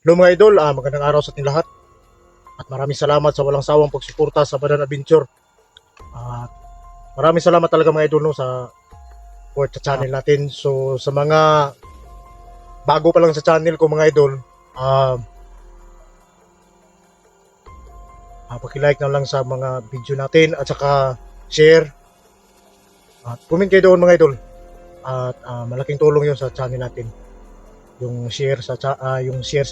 Hello mga idol, magandang araw sa ating lahat at maraming salamat sa walang sawang pagsuporta sa Badan Adventure. At maraming salamat talaga mga idol no, sa support sa channel natin. So sa mga bago pa lang sa channel ko mga idol, paki-like na lang sa mga video natin at saka share at comment kayo doon mga idol. At malaking tulong 'yon sa channel natin. Yung share sa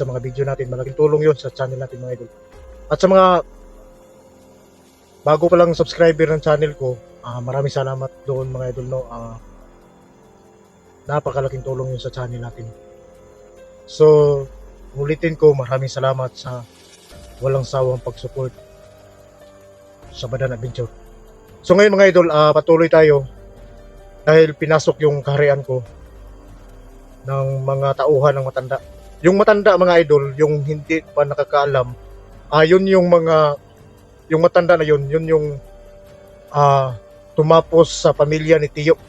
mga video natin, malaking tulong 'yon sa channel natin mga idol. At sa mga bago pa lang subscriber ng channel ko, maraming salamat doon mga idol no. Napakalaking tulong yun sa channel natin. So, ulitin ko, maraming salamat sa walang sawang pag-support sa Badan Adventure. So ngayon mga idol, patuloy tayo dahil pinasok yung kaharian ko ng mga tauhan ng matanda. Yung matanda mga idol, yung hindi pa nakakaalam, yun yung matanda na yun yung tumapos sa pamilya ni Tiyo.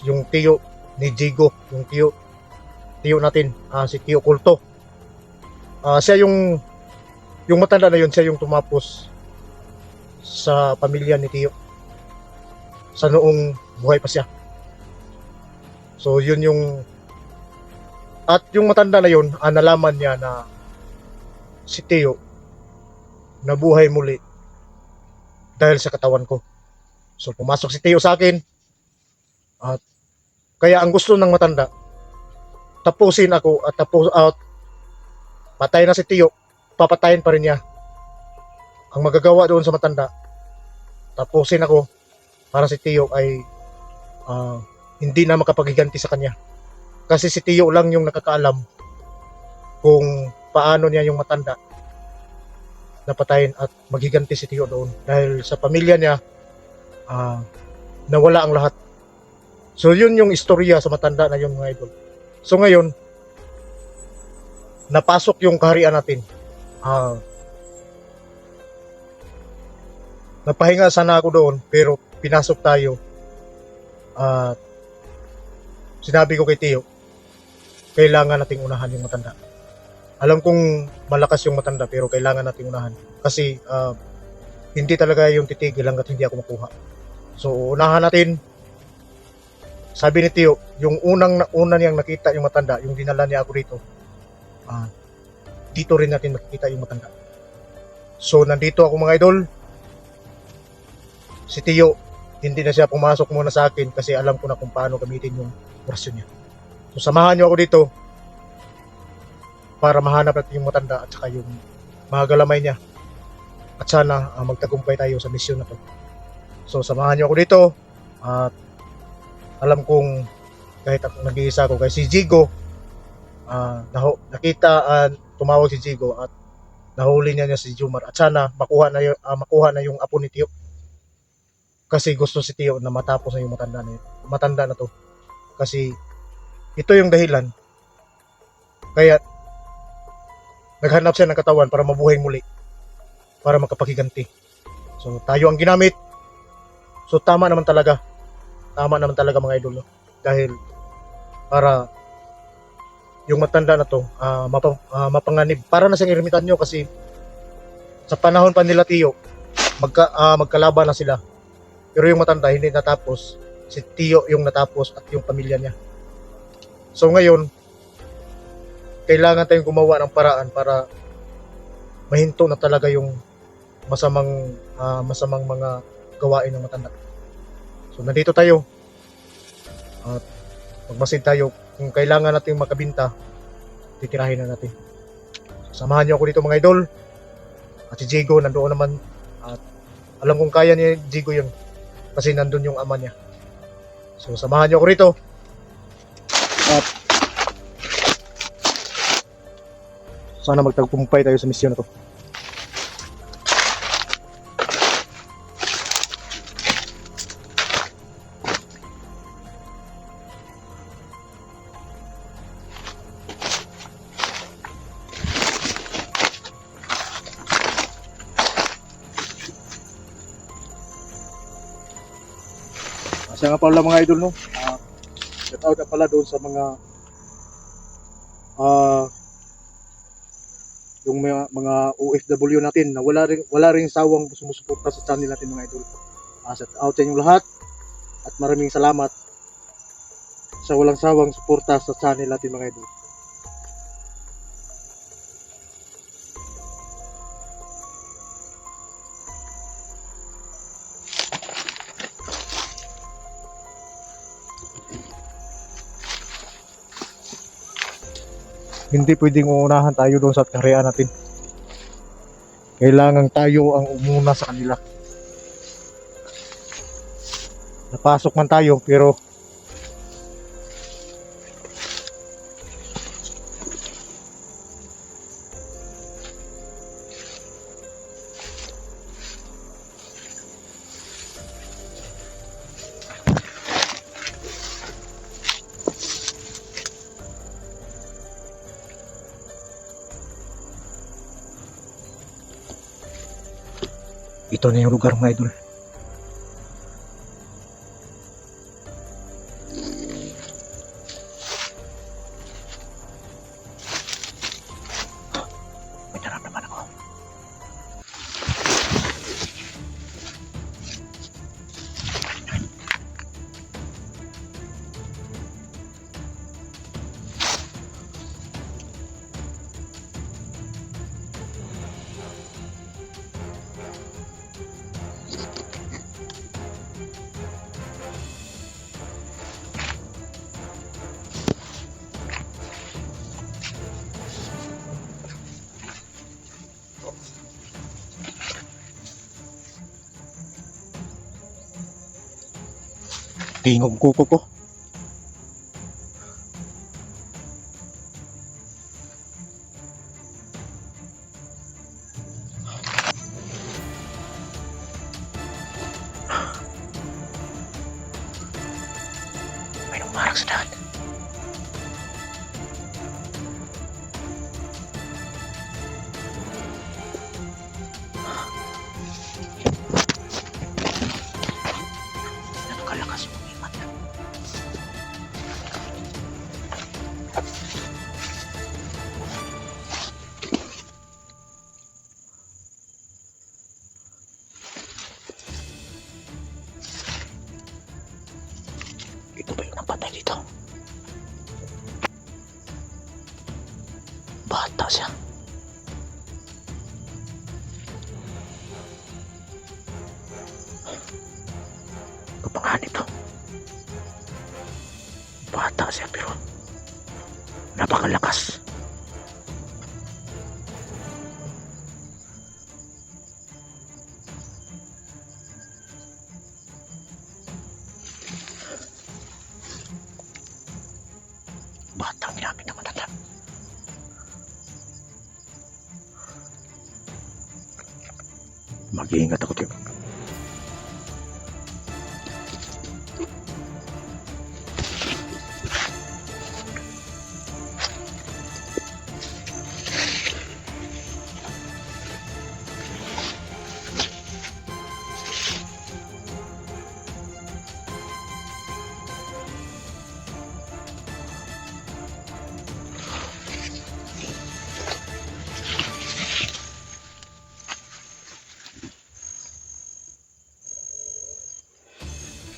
Yung Tiyo ni Jigo, yung Tiyo natin, si Tiyo Kulto. Siya yung matanda na yun, siya yung tumapos sa pamilya ni Tiyo sa noong buhay pa siya. So yun at yung matanda na yun, nalaman niya na si Tiyo nabuhay muli dahil sa katawan ko. So pumasok si Tiyo sa akin at kaya ang gusto ng matanda, tapusin ako at patay na si Tiyo, papatayin pa rin niya. Ang magagawa doon sa matanda, tapusin ako para si Tiyo ay hindi na makapaghiganti sa kanya. Kasi si Tiyo lang yung nakakaalam kung paano niya yung matanda napatayin at maghiganti si Tiyo doon. Dahil sa pamilya niya, nawala ang lahat. So yun yung istorya sa matanda na yun mga idol. So ngayon, napasok yung kaharian natin. Napahinga sana ako doon pero pinasok tayo. Sinabi ko kay Tiyo, kailangan nating unahan yung matanda. Alam kong malakas yung matanda pero kailangan nating unahan. Kasi hindi talaga yung titigil hanggat hindi ako makuha. So unahan natin. Sabi ni Tiyo, yung una niyang nakita yung matanda, yung dinala niya ako dito, dito rin natin makikita yung matanda. So nandito ako mga idol. Si Tiyo, hindi na siya pumasok muna sa akin kasi alam ko na kung paano gamitin yung orasyon niya. So samahan niyo ako dito para mahanap natin yung matanda at saka yung mga galamay niya. At sana magtagumpay tayo sa misyon na to. So samahan niyo ako dito at alam kong kahit ako nag-iisa ako kay si Jigo, tumawag si Jigo at nahuli niya si Jumar at sana makuha na yung apo ni Tiyo. Kasi gusto si Tiyo na matapos na yung matanda na to. Kasi ito yung dahilan kaya naghanap siya ng katawan para mabuhay muli, para makapaghiganti. So tayo ang ginamit. So tama naman talaga mga idol no? Dahil para yung matanda na to mapanganib, para na siyang ermitanyo kasi sa panahon pa nila Tiyo magkalaban na sila, pero yung matanda hindi natapos. Si Tiyo yung natapos at yung pamilya niya. So ngayon kailangan tayong gumawa ng paraan para mahinto na talaga yung masamang mga gawain ng matanda. So nandito tayo at magmasid tayo. Kung kailangan natin makabinta, titirahin na natin. So, samahan niyo ako dito mga idol. At si Jigo nandoon naman at alam kong kaya ni Jigo yun kasi nandun yung ama niya. So samahan niyo ako rito at sana magtagumpay tayo sa misyon na to. Siya nga pala mga idol no. Shout out pala doon sa mga yung mga OFW natin na wala ring sawang sumusuporta sa channel natin mga idol. Shout out sa inyong lahat at maraming salamat sa walang sawang suporta sa channel natin mga idol. Hindi pwedeng uunahan tayo doon sa karya natin. Kailangan tayo ang umuna sa kanila. Napasok man tayo pero ito na yung lugar mga idol. May naramdaman ako. Tingog kuko ko. May numarang sa daan. Nakakalakas mo. Ito ba yung napatay dito? Bata siya. Kapanganib to. Bata siya pero napakalakas. Batang ginamit ng matanda. Mag-iingat ako dito.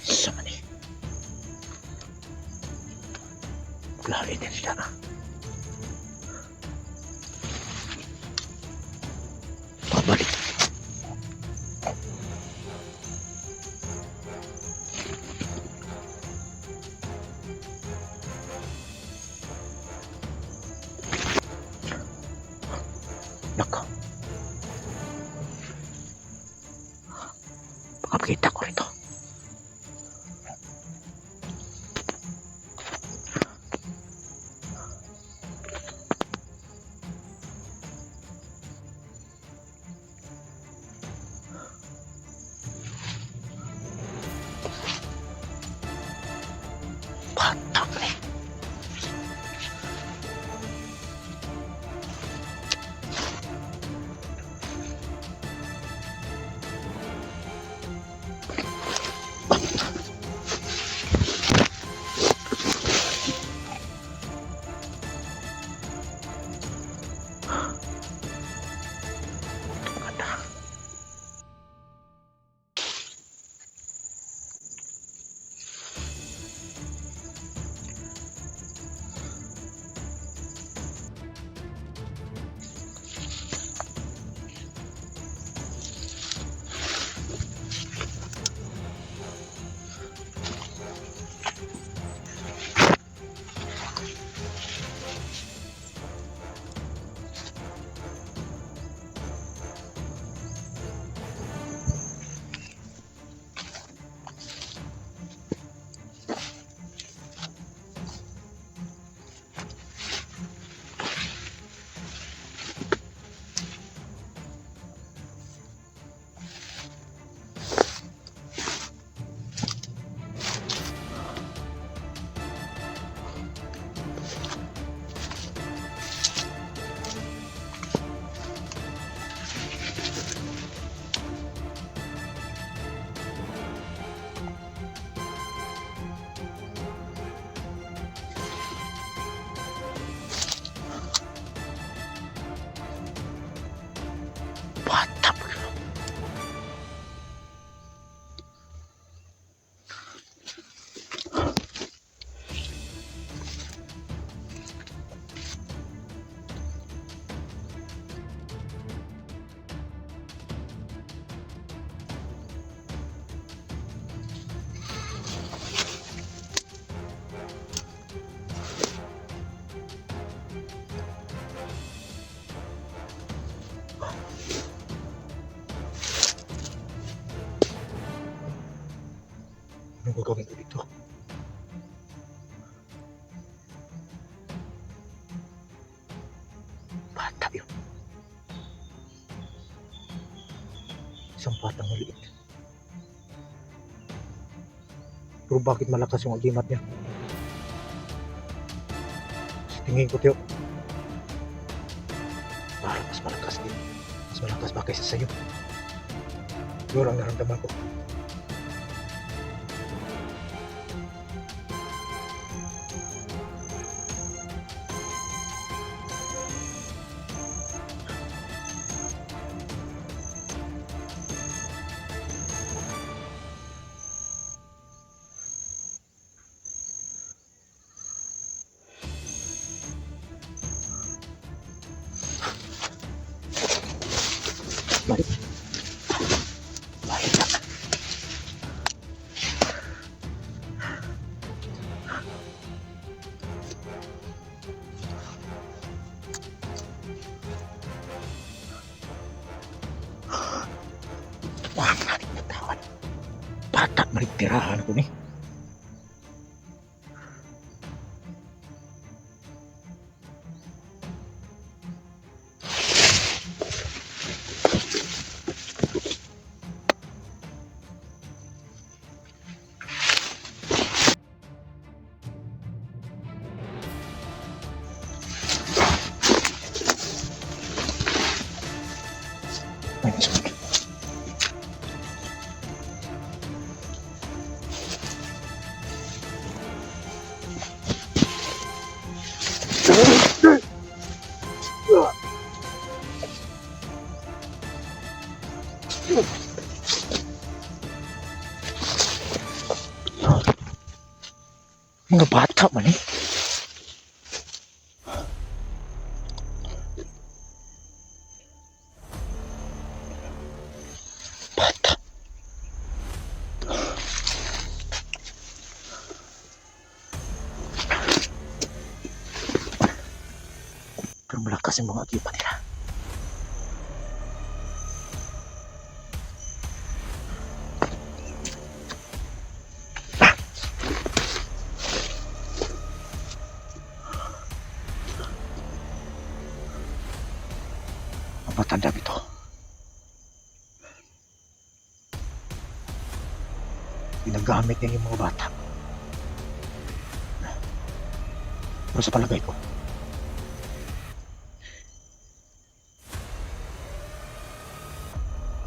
Sama ni. Lari din sila. Pabalik. Nako. Baka makita ko rito. Batang ni. gagawin ko dito? Bata yun. Isang batang maliit. Pero bakit malakas yung agimat niya? Sa tingin ko, Tiyo, parang mas malakas din. Mas malakas ba kaysa sa'yo? Yun ang naramdaman ko. Balik. Balik na. Wah, natin natawan. Bata, maligtirahan ko ni. Ay, sorry. Mga bata man eh. Bata. Pero malakas yung mga agimat nila. Ang matanda ito. Ginagamit niya yung mga bata. Pero sa palagay ko,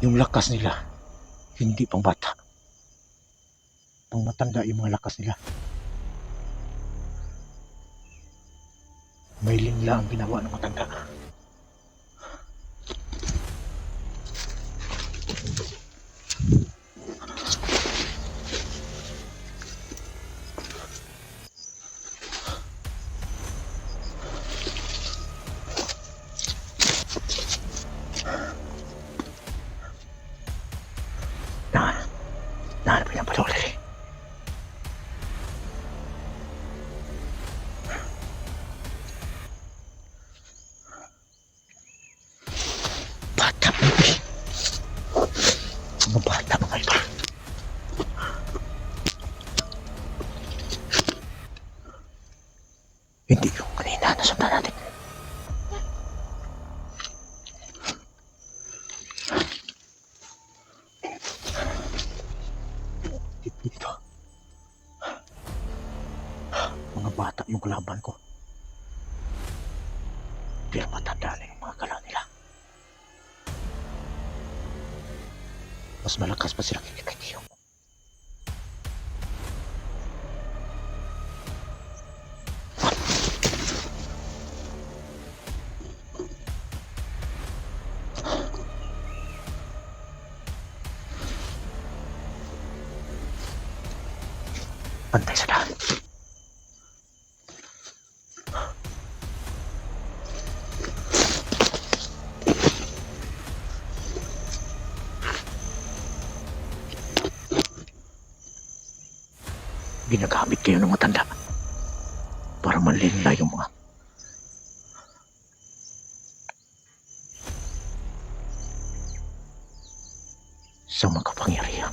yung lakas nila, hindi pang bata. Pang matanda yung mga lakas nila. May linla ang ginawa ng matanda. Nahanap niya pala ulit. Bata mo eh. Mga bata mga ito. Hindi yung kanina nasundan natin. Dito. Mga bata yung kalaban ko. Pero matanda na yung mga galaw nila. Mas malakas pa sila kay Tiyo. Antay sa daan. Ginagamit kayo ng matanda para manlinla yung mga sa makapangyarihan.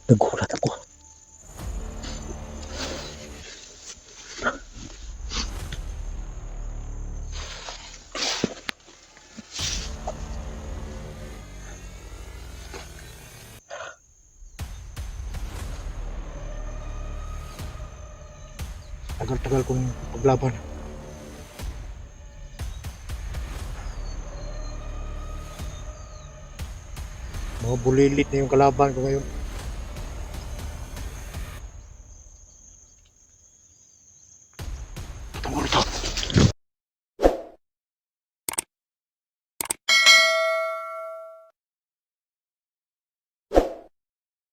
Nagulat ako. Tagal-tagal kong paglaban. Mga bulilit na yung kalaban ko ngayon.